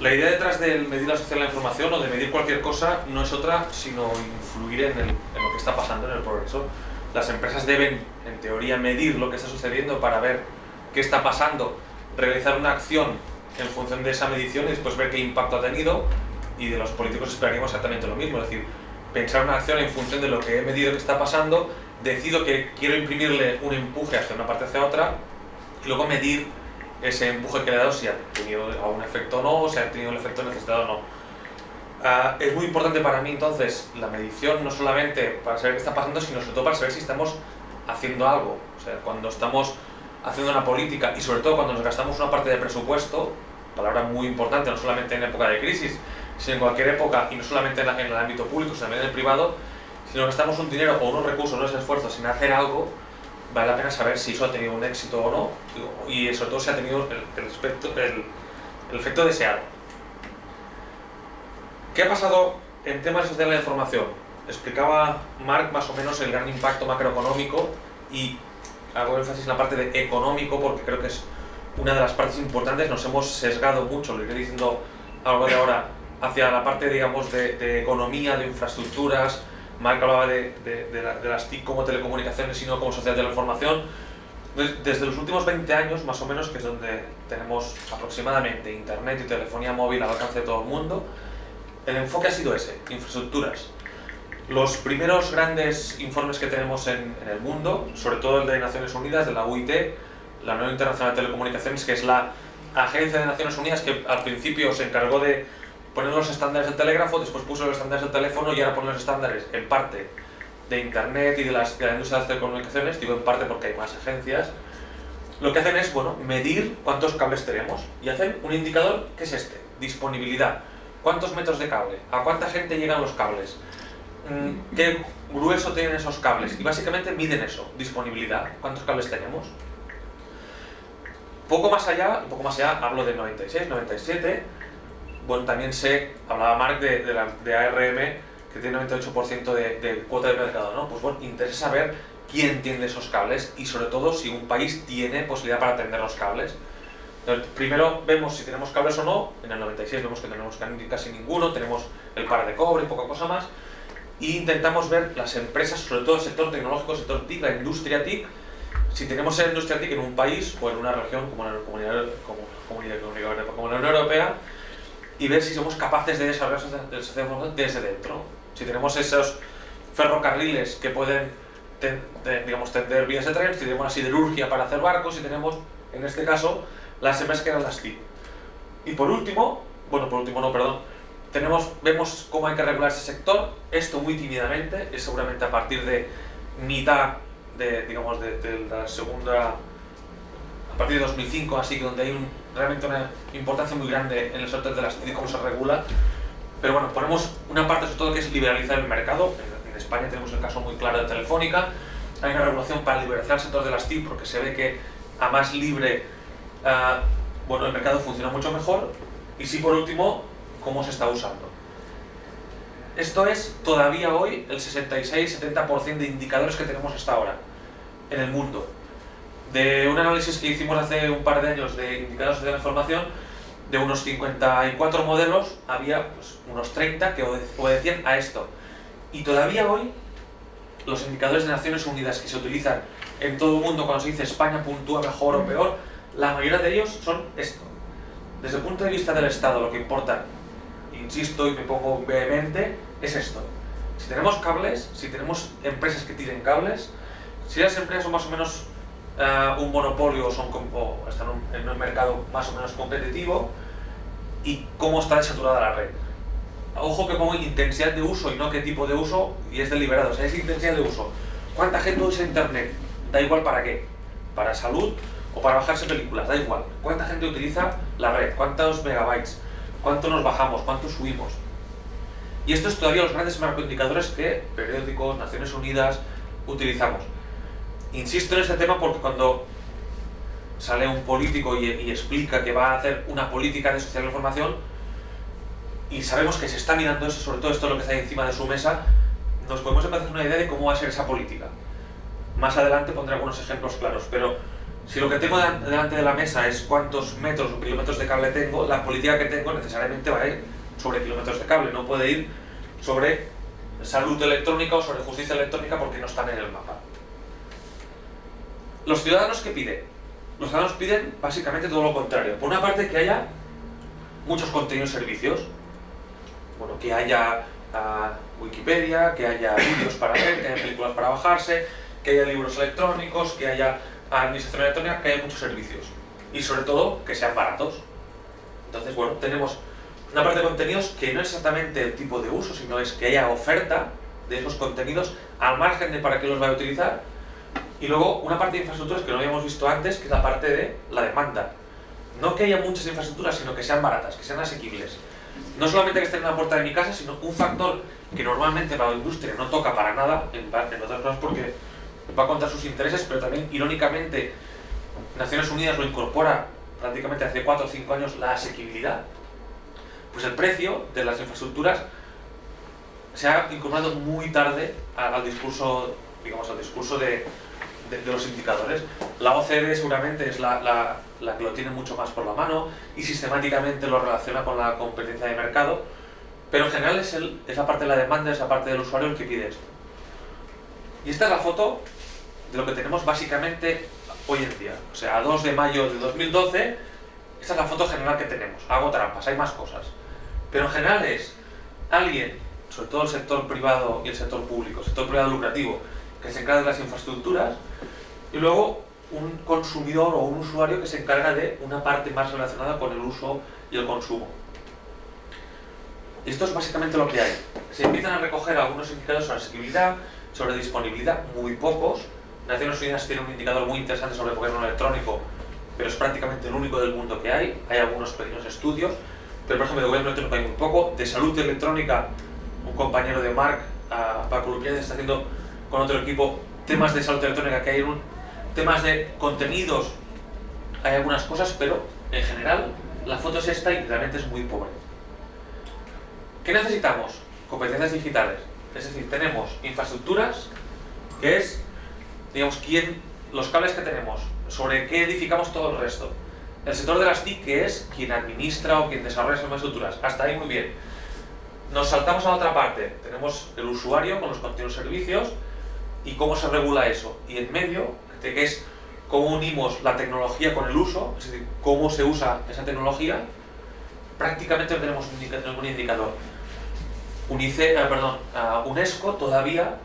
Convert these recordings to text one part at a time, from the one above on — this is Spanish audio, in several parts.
La idea detrás de medir la sociedad de la información o de medir cualquier cosa no es otra sino influir en lo que está pasando en el progreso. Las empresas deben, en teoría, medir lo que está sucediendo para ver qué está pasando, realizar una acción en función de esa medición y después ver qué impacto ha tenido, y de los políticos esperaríamos exactamente lo mismo, es decir, pensar una acción en función de lo que he medido que está pasando, decido que quiero imprimirle un empuje hacia una parte hacia otra y luego medir ese empuje que le he dado si ha tenido algún efecto o no, o si ha tenido el efecto necesitado o no. Es muy importante para mí entonces la medición, no solamente para saber qué está pasando, sino sobre todo para saber si estamos haciendo algo. O sea, cuando estamos haciendo una política y sobre todo cuando nos gastamos una parte de presupuesto, palabra muy importante no solamente en época de crisis, sino en cualquier época, y no solamente en el ámbito público, sino también en el privado, si nos gastamos un dinero o unos recursos, unos esfuerzos en hacer algo, vale la pena saber si eso ha tenido un éxito o no, y sobre todo si ha tenido el efecto deseado. ¿Qué ha pasado en temas de sociedad de la información? Explicaba Marc más o menos el gran impacto macroeconómico, y hago énfasis en la parte de económico porque creo que es una de las partes importantes. Nos hemos sesgado mucho, lo iré diciendo a lo largo de ahora, hacia la parte, digamos, de economía, de infraestructuras. Marc hablaba de las TIC como telecomunicaciones y no como sociedad de la información. Desde los últimos 20 años, más o menos, que es donde tenemos aproximadamente internet y telefonía móvil al alcance de todo el mundo, el enfoque ha sido ese, infraestructuras. Los primeros grandes informes que tenemos en el mundo, sobre todo el de Naciones Unidas, de la UIT, la Unión Internacional de Telecomunicaciones, que es la agencia de Naciones Unidas que al principio se encargó de poner los estándares del telégrafo, después puso los estándares del teléfono y ahora pone los estándares en parte de internet y de la industria de las telecomunicaciones, digo en parte porque hay más agencias. Lo que hacen es, bueno, medir cuántos cables tenemos y hacen un indicador que es este, disponibilidad. ¿Cuántos metros de cable? ¿A cuánta gente llegan los cables? ¿Qué grueso tienen esos cables? Y básicamente miden eso, disponibilidad, cuántos cables tenemos. Poco más allá, hablo de 96, 97, bueno, también hablaba Marc de ARM, que tiene 98% de cuota de mercado, ¿no? Pues bueno, interesa saber quién tiene esos cables y sobre todo si un país tiene posibilidad para tender los cables. Entonces, primero vemos si tenemos cables o no. En el 96 vemos que tenemos casi ninguno, tenemos el par de cobre y poca cosa más, e intentamos ver las empresas, sobre todo el sector tecnológico, el sector TIC, la industria TIC, si tenemos la industria TIC en un país o en una región como la Unión Europea, y ver si somos capaces de desarrollar el sistema desde dentro. Si tenemos esos ferrocarriles que pueden tender vías de tren, si tenemos la siderurgia para hacer barcos, si tenemos, en este caso, las empresas que eran las TIC. Y por último, vemos cómo hay que regular ese sector. Esto muy tímidamente, es seguramente a partir de mitad de la segunda, a partir de 2005, así que donde hay realmente una importancia muy grande en el sector de las TIC, cómo se regula. Pero bueno, ponemos una parte sobre todo que es liberalizar el mercado. En España tenemos el caso muy claro de Telefónica. Hay una regulación para liberalizar el sector de las TIC porque se ve que a más libre, el mercado funciona mucho mejor. Y sí, por último, cómo se está usando. Esto es todavía hoy el 66-70% de indicadores que tenemos hasta ahora en el mundo. De un análisis que hicimos hace un par de años de indicadores de la información, de unos 54 modelos, había pues, unos 30 que obedecían a esto. Y todavía hoy, los indicadores de Naciones Unidas que se utilizan en todo el mundo cuando se dice España puntúa mejor o peor, la mayoría de ellos son esto. Desde el punto de vista del Estado, lo que importa, insisto y me pongo vehemente, es esto. Si tenemos cables, si tenemos empresas que tiren cables, si las empresas son más o menos un monopolio o están en un mercado más o menos competitivo, y cómo está desaturada la red. Ojo que pongo intensidad de uso y no qué tipo de uso, y es deliberado. O sea, es intensidad de uso. ¿Cuánta gente usa internet? Da igual para qué. Para salud o para bajarse películas, da igual. ¿Cuánta gente utiliza la red? ¿Cuántos megabytes? ¿Cuánto nos bajamos? ¿Cuánto subimos? Y esto es todavía los grandes macroindicadores que periódicos, Naciones Unidas, utilizamos. Insisto en este tema porque cuando sale un político y explica que va a hacer una política de sociedad de la información y sabemos que se está mirando eso, sobre todo esto es lo que está ahí encima de su mesa, nos podemos empezar a hacer una idea de cómo va a ser esa política. Más adelante pondré algunos ejemplos claros, pero Si lo que tengo delante de la mesa es cuántos metros o kilómetros de cable tengo, la política que tengo necesariamente va a ir sobre kilómetros de cable, no puede ir sobre salud electrónica o sobre justicia electrónica porque no están en el mapa. ¿Los ciudadanos qué piden? Los ciudadanos piden básicamente todo lo contrario. Por una parte, que haya muchos contenidos y servicios. Bueno, que haya Wikipedia, que haya vídeos para ver, que haya películas para bajarse, que haya libros electrónicos, que haya administración electrónica, que haya muchos servicios. Y sobre todo, que sean baratos. Entonces, bueno, tenemos una parte de contenidos que no es exactamente el tipo de uso, sino es que haya oferta de esos contenidos al margen de para qué los va a utilizar. Y luego una parte de infraestructuras que no habíamos visto antes, que es la parte de la demanda. No que haya muchas infraestructuras, sino que sean baratas, que sean asequibles. No solamente que estén en la puerta de mi casa, sino un factor que normalmente para la industria no toca para nada, en otras cosas porque va contra sus intereses, pero también, irónicamente, Naciones Unidas lo incorpora prácticamente hace 4 o 5 años, la asequibilidad. Pues el precio de las infraestructuras se ha incorporado muy tarde al discurso, digamos, al discurso de los indicadores. La OCDE seguramente es la que lo tiene mucho más por la mano y sistemáticamente lo relaciona con la competencia de mercado, pero en general es la parte de la demanda, es la parte del usuario el que pide esto. Y esta es la foto de lo que tenemos básicamente hoy en día. O sea, a 2 de mayo de 2012, esta es la foto general que tenemos. Hago trampas, hay más cosas. Pero en general es alguien, sobre todo el sector privado y el sector público, el sector privado lucrativo, que se encarga de las infraestructuras, y luego un consumidor o un usuario que se encarga de una parte más relacionada con el uso y el consumo. Esto es básicamente lo que hay. Se empiezan a recoger algunos indicadores sobre asequibilidad, sobre disponibilidad, muy pocos. Naciones Unidas tiene un indicador muy interesante sobre el gobierno electrónico, pero es prácticamente el único del mundo que hay. Hay algunos pequeños estudios, pero por ejemplo de gobierno electrónico hay muy poco. De salud electrónica, un compañero de Marc, Paco Lupiáñez, está haciendo con otro equipo temas de salud electrónica, que hay temas de contenidos, hay algunas cosas, pero en general la foto es esta y realmente es muy pobre. ¿Qué necesitamos? Competencias digitales. Es decir, tenemos infraestructuras, que es, digamos, los cables que tenemos, sobre qué edificamos todo el resto. El sector de las TIC, que es quien administra o quien desarrolla esas infraestructuras. Hasta ahí muy bien. Nos saltamos a la otra parte. Tenemos el usuario con los continuos servicios y cómo se regula eso. Y en medio, que es cómo unimos la tecnología con el uso, es decir, cómo se usa esa tecnología, prácticamente no tenemos ningún indicador. UNESCO todavía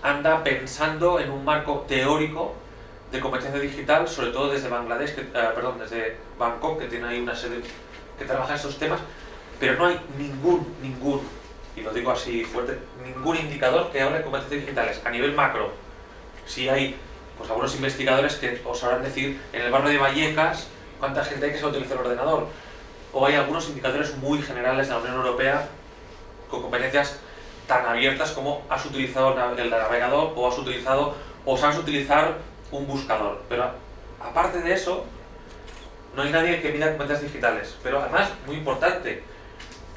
anda pensando en un marco teórico de competencia digital, sobre todo desde Bangladesh, desde Bangkok, que tiene ahí una sede que trabaja en estos temas, pero no hay ningún, y lo digo así fuerte, ningún indicador que hable de competencias digitales a nivel macro. Si hay pues algunos investigadores que os sabrán decir en el barrio de Vallecas cuánta gente hay que se utiliza el ordenador, o hay algunos indicadores muy generales de la Unión Europea con competencias tan abiertas como has utilizado el navegador o sabes utilizar un buscador. Pero aparte de eso, no hay nadie que mida competencias digitales. Pero además, muy importante,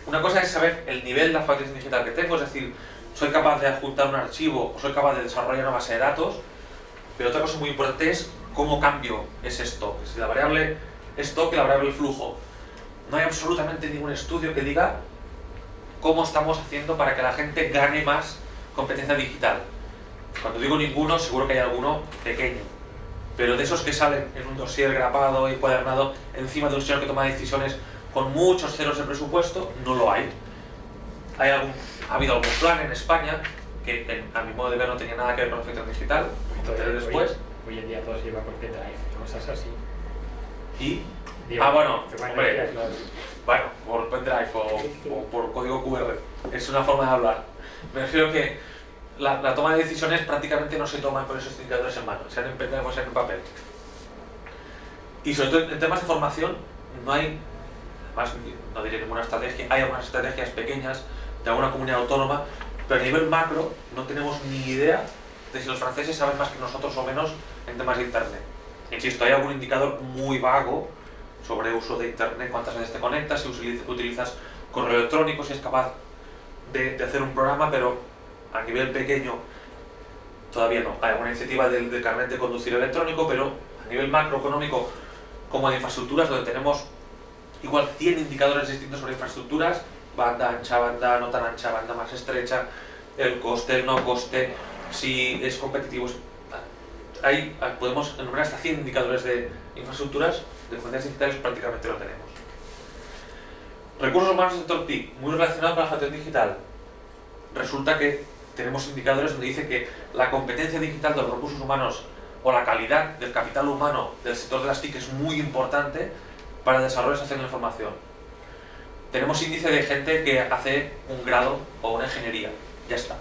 una cosa es saber el nivel de alfabetización digital que tengo, es decir, soy capaz de adjuntar un archivo o soy capaz de desarrollar una base de datos, pero otra cosa muy importante es cómo cambio ese stock. Si la variable stock y la variable flujo. No hay absolutamente ningún estudio que diga cómo estamos haciendo para que la gente gane más competencia digital. Cuando digo ninguno, seguro que hay alguno pequeño, pero de esos que salen en un dossier grapado y encuadernado encima de un señor que toma decisiones con muchos ceros de presupuesto, no lo hay. Ha habido algún plan en España que a mi modo de ver no tenía nada que ver con la afectación digital, después. Hoy en día todo se lleva por pendrive, cosas así. Y digo, bueno, hombre, bueno, por pendrive o por código QR, es una forma de hablar. Me refiero que la toma de decisiones prácticamente no se toma con esos indicadores en mano, sean en pendrive o sean en papel. Y sobre todo en temas de formación no hay, además no diré ninguna estrategia, hay algunas estrategias pequeñas de alguna comunidad autónoma, pero a nivel macro no tenemos ni idea de si los franceses saben más que nosotros o menos en temas de internet. Insisto, hay algún indicador muy vago sobre uso de internet, cuántas veces te conectas, si utilizas correo electrónico, si es capaz de hacer un programa, pero a nivel pequeño todavía no. Hay alguna iniciativa del carnet de conducir electrónico, pero a a nivel macroeconómico como de infraestructuras, donde tenemos igual 100 indicadores distintos sobre infraestructuras, banda ancha, banda no tan ancha, banda más estrecha, el coste, el no coste, si es competitivo. Ahí podemos enumerar hasta 100 indicadores de infraestructuras, de competencias digitales prácticamente lo tenemos. Recursos humanos del sector TIC, muy relacionado con la facturación digital. Resulta que tenemos indicadores donde dice que la competencia digital de los recursos humanos o la calidad del capital humano del sector de las TIC es muy importante para el desarrollo de la información. Tenemos índice de gente que hace un grado o una ingeniería, ya está.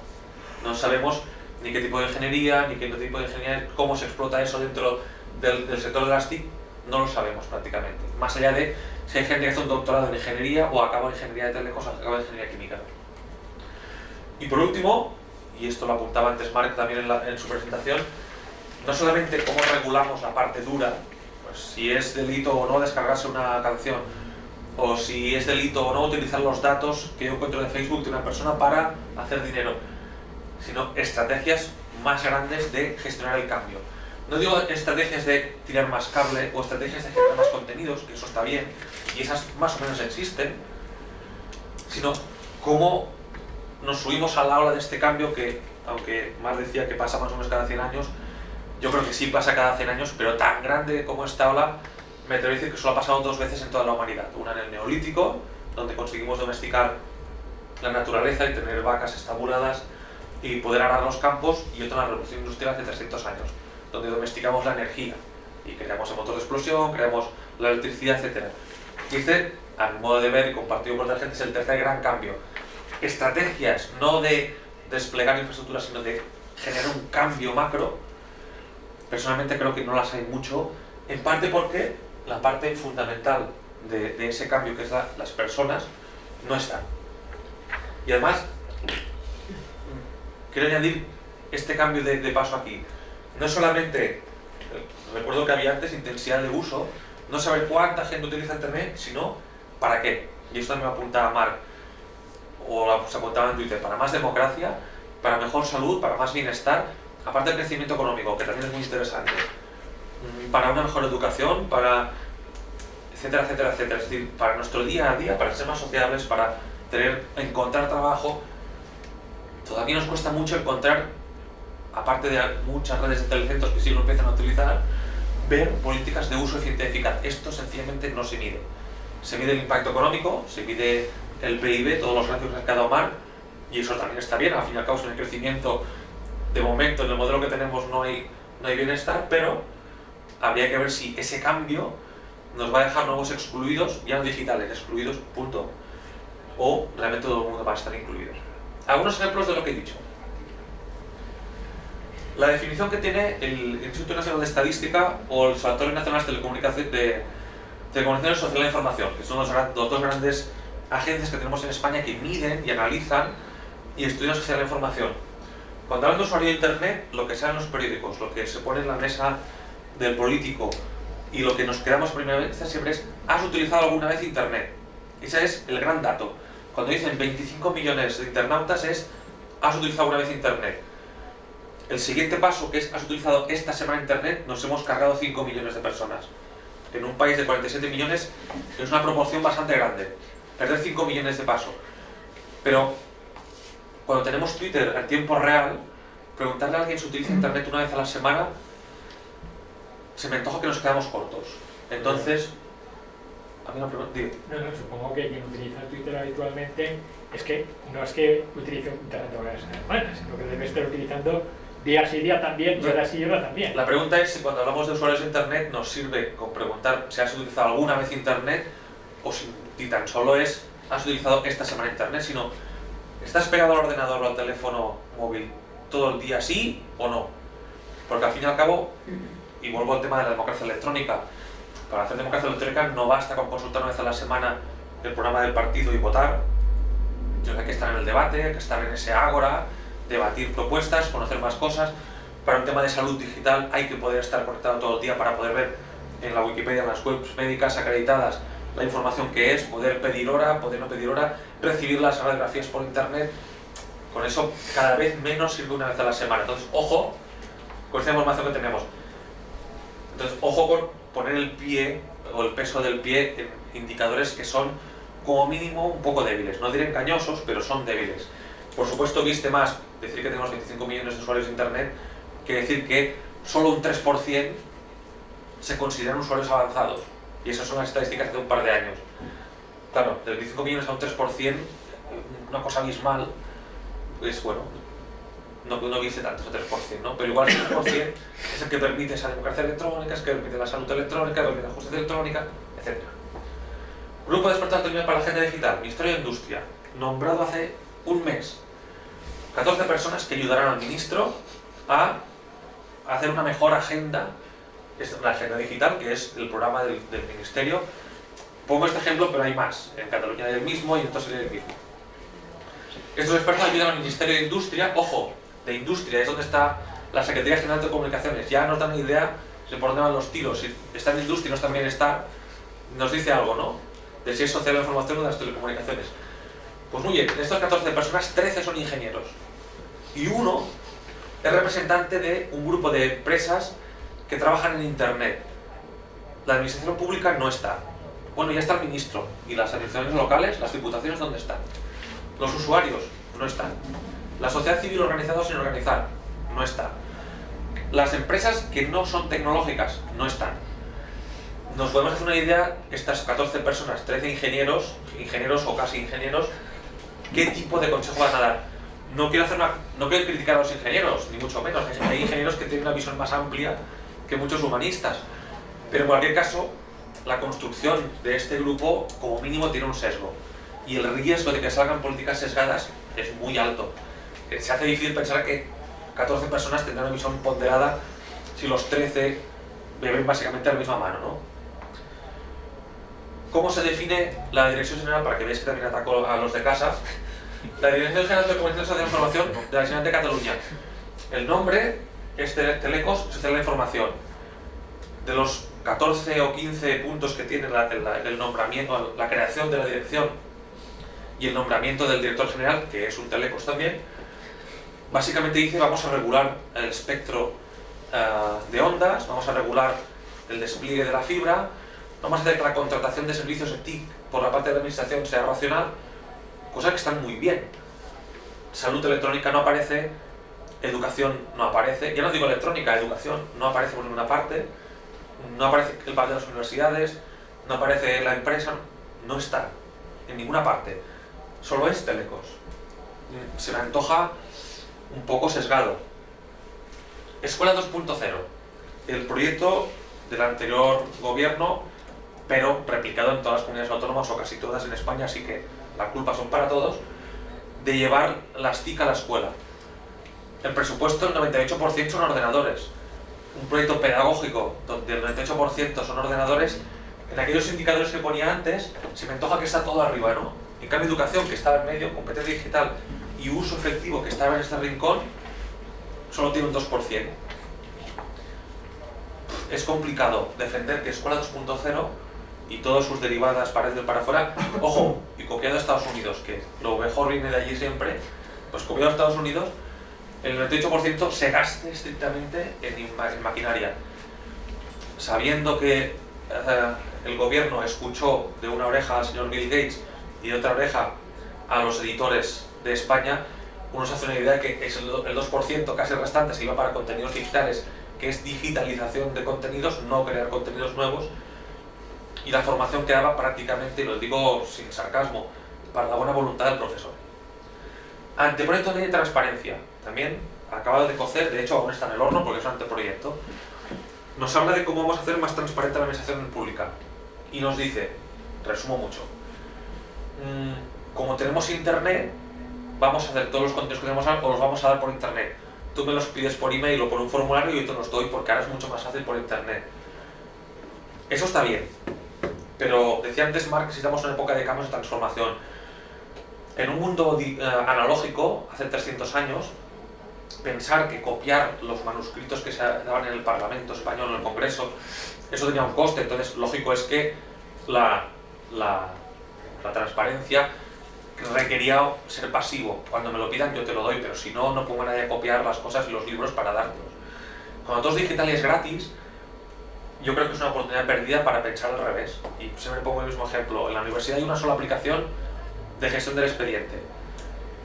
No sabemos ni qué tipo de ingeniería, ni qué tipo de ingeniería, cómo se explota eso dentro del sector de las TIC, no lo sabemos prácticamente. Más allá de si hay gente que hace un doctorado en ingeniería o acaba en ingeniería de telecos o acaba en ingeniería química. Y por último, y esto lo apuntaba antes Marc también en su presentación, no solamente cómo regulamos la parte dura, pues si es delito o no descargarse una canción, o si es delito o no utilizar los datos que yo encuentro de Facebook de una persona para hacer dinero, sino estrategias más grandes de gestionar el cambio. No digo estrategias de tirar más cable o estrategias de generar más contenidos, que eso está bien, y esas más o menos existen, sino cómo nos subimos a la ola de este cambio que, aunque Marc decía que pasa más o menos cada 100 años, yo creo que sí pasa cada 100 años, pero tan grande como esta ola, me atrevo a decir que solo ha pasado 2 veces en toda la humanidad. Una en el Neolítico, donde conseguimos domesticar la naturaleza y tener vacas estabuladas y poder arar los campos, y otra en la Revolución Industrial hace 300 años, donde domesticamos la energía y creamos el motor de explosión, creamos la electricidad, etc. Dice, a mi modo de ver y compartido por otra gente, es el tercer gran cambio. Estrategias no de desplegar infraestructuras, sino de generar un cambio macro. Personalmente creo que no las hay mucho, en parte porque la parte fundamental de ese cambio, que es las personas, no están. Y además, quiero añadir este cambio de paso aquí. No es solamente, recuerdo que había antes, intensidad de uso, no saber cuánta gente utiliza Internet, sino para qué. Y esto me apunta a Marc, o se apuntaba en Twitter, para más democracia, para mejor salud, para más bienestar, aparte del crecimiento económico, que también es muy interesante, para una mejor educación, para etcétera, etcétera, etcétera. Es decir, para nuestro día a día, para ser más sociables, para encontrar trabajo. Todavía nos cuesta mucho encontrar, aparte de muchas redes de telecentros que sí lo empiezan a utilizar, ver políticas de uso eficiente y eficaz. Esto sencillamente no se mide. Se mide el impacto económico, se mide el PIB, todos los gráficos que ha dado Marc, y eso también está bien. Al fin y al cabo, en el crecimiento, de momento, en el modelo que tenemos no hay bienestar, pero habría que ver si ese cambio nos va a dejar nuevos excluidos, ya no digitales, excluidos, punto, o realmente todo el mundo va a estar incluido. Algunos ejemplos de lo que he dicho. La definición que tiene el Instituto Nacional de Estadística o el Observatorio Nacional de Telecomunicaciones Social e Información, que son los dos grandes agencias que tenemos en España que miden y analizan y estudian la sociedad de la información. Cuando hablan de usuario de Internet, lo que sale en los periódicos, lo que se pone en la mesa del político y lo que nos quedamos por primera vez siempre es: ¿has utilizado alguna vez Internet? Ese es el gran dato. Cuando dicen 25 millones de internautas es: ¿has utilizado alguna vez Internet? El siguiente paso, que es: ¿has utilizado esta semana Internet?, nos hemos cargado 5 millones de personas. En un país de 47 millones es una proporción bastante grande. Perder 5 millones de paso. Pero cuando tenemos Twitter en tiempo real, preguntarle a alguien si utiliza Internet una vez a la semana, se me antoja que nos quedamos cortos. Entonces, a mí una pregunta, dime. No, supongo que quien utiliza Twitter habitualmente no es que utilice Internet una vez a la semana, sino que debe estar utilizando día sí día también, y hora sí hora también. La pregunta es si cuando hablamos de usuarios de Internet nos sirve con preguntar si has utilizado alguna vez Internet, o si tan solo es: ¿has utilizado esta semana Internet? Sino, ¿estás pegado al ordenador o al teléfono móvil todo el día, sí o no? Porque al fin y al cabo, y vuelvo al tema de la democracia electrónica, para hacer democracia electrónica no basta con consultar una vez a la semana el programa del partido y votar, sino que hay que estar en el debate, hay que estar en ese ágora, debatir propuestas, conocer más cosas. Para un tema de salud digital hay que poder estar conectado todo el día para poder ver en la Wikipedia, en las webs médicas acreditadas, la información que es, poder pedir hora, poder no pedir hora, recibir las radiografías por internet. Con eso cada vez menos sirve una vez a la semana. Entonces, ojo con esta información que tenemos. Entonces, ojo con poner el pie o el peso del pie en indicadores que son como mínimo un poco débiles. No diré engañosos, pero son débiles. Por supuesto, viste más decir que tenemos 25 millones de usuarios de Internet que decir que solo un 3% se consideran usuarios avanzados. Y esas son las estadísticas de un par de años. Claro, de 25 millones a un 3%, una cosa abismal, pues bueno, no viste tanto ese 3%, ¿no? Pero igual ese 3% es el que permite esa democracia electrónica, es el que permite la salud electrónica, permite la justicia electrónica, etc. Grupo de Despertar Autonomía para la Agenda Digital, Ministerio de Industria, nombrado hace un mes. 14 personas que ayudarán al ministro a hacer una mejor agenda, la agenda digital, que es el programa del ministerio. Pongo este ejemplo, pero hay más. En Cataluña hay el mismo y en otros hay el mismo. Estos expertos ayudan al Ministerio de Industria. Ojo, de Industria es donde está la Secretaría General de Comunicaciones. Ya nos dan una idea de por dónde van los tiros. Si está en Industria y no está en Bienestar, nos dice algo, ¿no? De si es social de la información o de las telecomunicaciones. Pues muy bien, de estas 14 personas, 13 son ingenieros. Y uno es representante de un grupo de empresas que trabajan en Internet. La administración pública no está. Bueno, ya está el ministro. ¿Y las administraciones locales, las diputaciones, dónde están? Los usuarios no están. La sociedad civil organizada sin organizar no está. Las empresas que no son tecnológicas no están. Nos podemos hacer una idea, estas 14 personas, 13 ingenieros o casi ingenieros, ¿qué tipo de consejo van a dar? No quiero criticar a los ingenieros, ni mucho menos. Hay ingenieros que tienen una visión más amplia que muchos humanistas. Pero en cualquier caso, la construcción de este grupo como mínimo tiene un sesgo. Y el riesgo de que salgan políticas sesgadas es muy alto. Se hace difícil pensar que 14 personas tendrán una visión ponderada si los 13 beben básicamente a la misma mano, ¿no? ¿Cómo se define la Dirección General? Para que veáis que también ataco a los de casa. La Dirección General de Comunicación y Información de la Generalitat de Cataluña. El nombre es Telecos Social de la Información. De los 14 o 15 puntos que tiene el nombramiento, la creación de la dirección y el nombramiento del director general, que es un Telecos también, básicamente dice: vamos a regular el espectro de ondas, vamos a regular el despliegue de la fibra, vamos a hacer que la contratación de servicios TIC por la parte de la administración sea racional, cosas que están muy bien. Salud electrónica no aparece, educación no aparece, ya no digo electrónica, educación no aparece por ninguna parte, no aparece el papel de las universidades, no aparece la empresa, no está en ninguna parte, solo es Telecos. Se me antoja un poco sesgado. Escuela 2.0, el proyecto del anterior gobierno, pero replicado en todas las comunidades autónomas o casi todas en España, así que la culpa son para todos, de llevar las TIC a la escuela. El presupuesto, el 98% son ordenadores. Un proyecto pedagógico donde el 98% son ordenadores, en aquellos indicadores que ponía antes, se me antoja que está todo arriba, ¿no? En cambio, educación, que estaba en medio, competencia digital y uso efectivo, que estaba en este rincón, solo tiene un 2%. Es complicado defender que Escuela 2.0 y todas sus derivadas para dentro y para afuera, ojo, y copiado a Estados Unidos, que lo mejor viene de allí siempre, pues copiado a Estados Unidos, el 98% se gaste estrictamente en maquinaria. Sabiendo que el gobierno escuchó de una oreja al señor Bill Gates y de otra oreja a los editores de España, uno se hace una idea que es el 2% casi restante se iba para contenidos digitales, que es digitalización de contenidos, no crear contenidos nuevos, y la formación quedaba prácticamente, y lo digo sin sarcasmo, para la buena voluntad del profesor. Anteproyecto de ley de transparencia, también acabado de cocer, de hecho aún está en el horno porque es un anteproyecto. Nos habla de cómo vamos a hacer más transparente la administración pública y nos dice, resumo mucho, como tenemos internet, vamos a hacer todos los contenidos que tenemos o los vamos a dar por internet. Tú me los pides por email o por un formulario y yo te los doy porque ahora es mucho más fácil por internet. Eso está bien, pero decía antes Marx que estamos en una época de cambios de transformación. En un mundo analógico, hace 300 años, pensar que copiar los manuscritos que se daban en el Parlamento español o en el Congreso, eso tenía un coste, entonces lógico es que la transparencia requería ser pasivo. Cuando me lo pidan yo te lo doy, pero si no, no pongo a nadie a copiar las cosas y los libros para dártelos. Cuando todo es digital y es gratis, yo creo que es una oportunidad perdida para pensar al revés. Y siempre pongo el mismo ejemplo. En la universidad hay una sola aplicación de gestión del expediente.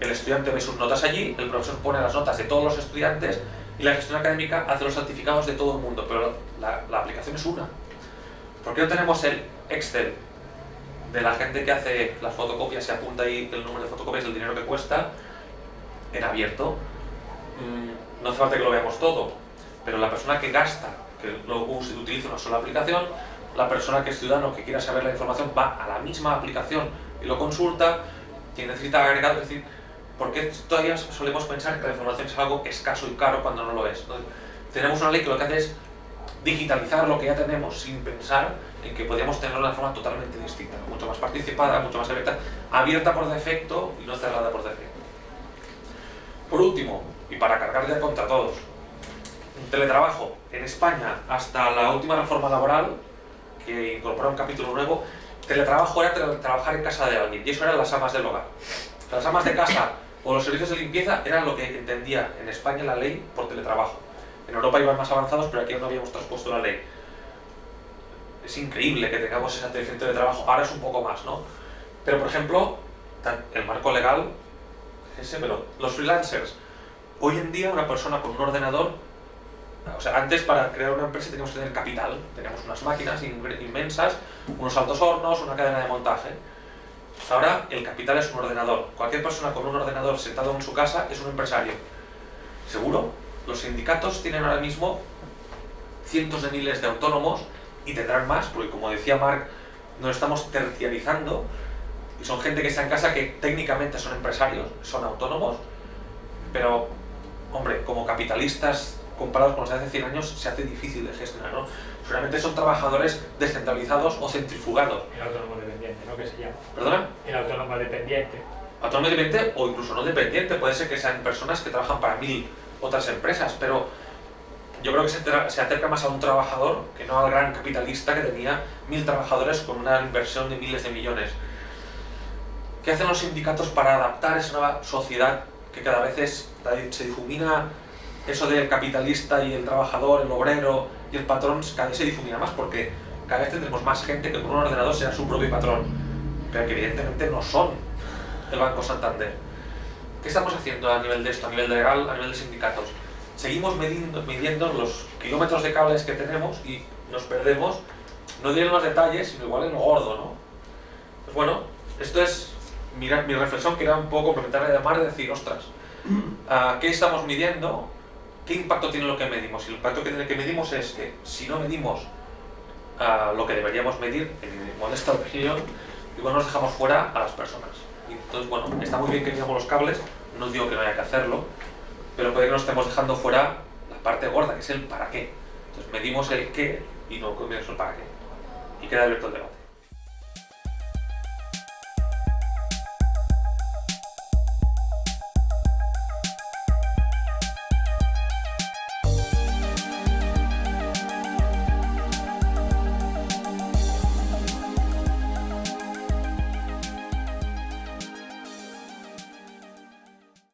El estudiante ve sus notas allí, el profesor pone las notas de todos los estudiantes y la gestión académica hace los certificados de todo el mundo, pero la aplicación es una. ¿Por qué no tenemos el Excel de la gente que hace las fotocopias, se apunta ahí el número de fotocopias, el dinero que cuesta, en abierto? No hace falta que lo veamos todo, pero la persona que gasta, que lo utiliza una sola aplicación, la persona que es ciudadano, que quiera saber la información, va a la misma aplicación y lo consulta, quien necesita agregado. Es decir, ¿por qué todavía solemos pensar que la información es algo escaso y caro cuando no lo es? Entonces, tenemos una ley que lo que hace es digitalizar lo que ya tenemos sin pensar en que podríamos tenerlo de una forma totalmente distinta, mucho más participada, mucho más abierta por defecto y no cerrada por defecto. Por último, y para cargar ya contra todos, teletrabajo. En España, hasta la última reforma laboral, que incorporó un capítulo nuevo, teletrabajo era trabajar en casa de alguien, y eso eran las amas del hogar. Las amas de casa o los servicios de limpieza eran lo que entendía en España la ley por teletrabajo. En Europa iban más avanzados, pero aquí aún no habíamos traspuesto la ley. Es increíble que tengamos esa definición de trabajo. Ahora es un poco más, ¿no? Pero, por ejemplo, el marco legal es ese, pero los freelancers. Hoy en día una persona con un ordenador, o sea, antes para crear una empresa teníamos que tener capital. Teníamos unas máquinas inmensas, unos altos hornos, una cadena de montaje. Ahora el capital es un ordenador. Cualquier persona con un ordenador sentado en su casa es un empresario. ¿Seguro? Los sindicatos tienen ahora mismo cientos de miles de autónomos y tendrán más, porque como decía Marc, nos estamos terciarizando y son gente que está en casa que técnicamente son empresarios, son autónomos, pero, hombre, como capitalistas comparados con los de hace 100 años se hace difícil de gestionar, ¿no? Solamente son trabajadores descentralizados o centrifugados. El autónomo dependiente, ¿no? ¿Qué se llama? ¿Perdona? El autónomo dependiente. Autónomo dependiente o incluso no dependiente, puede ser que sean personas que trabajan para 1000 otras empresas, pero yo creo que se acerca más a un trabajador que no al gran capitalista que tenía 1000 trabajadores con una inversión de miles de millones. ¿Qué hacen los sindicatos para adaptar esa nueva sociedad que cada vez se difumina eso del capitalista y el trabajador, el obrero y el patrón? Cada vez se difumina más porque cada vez tendremos más gente que con un ordenador sea su propio patrón, pero que evidentemente no son el Banco Santander. ¿Qué estamos haciendo a nivel de esto, a nivel legal, a nivel de sindicatos? Seguimos midiendo los kilómetros de cables que tenemos y nos perdemos, no diré en los detalles, sino igual en lo gordo, ¿no? Pues bueno, esto es mi reflexión, que era un poco complementar a Mar, de decir, ostras, ¿qué estamos midiendo? ¿Qué impacto tiene lo que medimos? Y el impacto que medimos es que si no medimos lo que deberíamos medir, en mi modesta opinión, igual nos dejamos fuera a las personas. Y entonces, bueno, está muy bien que midamos los cables, no os digo que no haya que hacerlo, pero puede que nos estemos dejando fuera la parte gorda, que es el para qué. Entonces medimos el qué y no medimos el para qué. Y queda abierto el debate.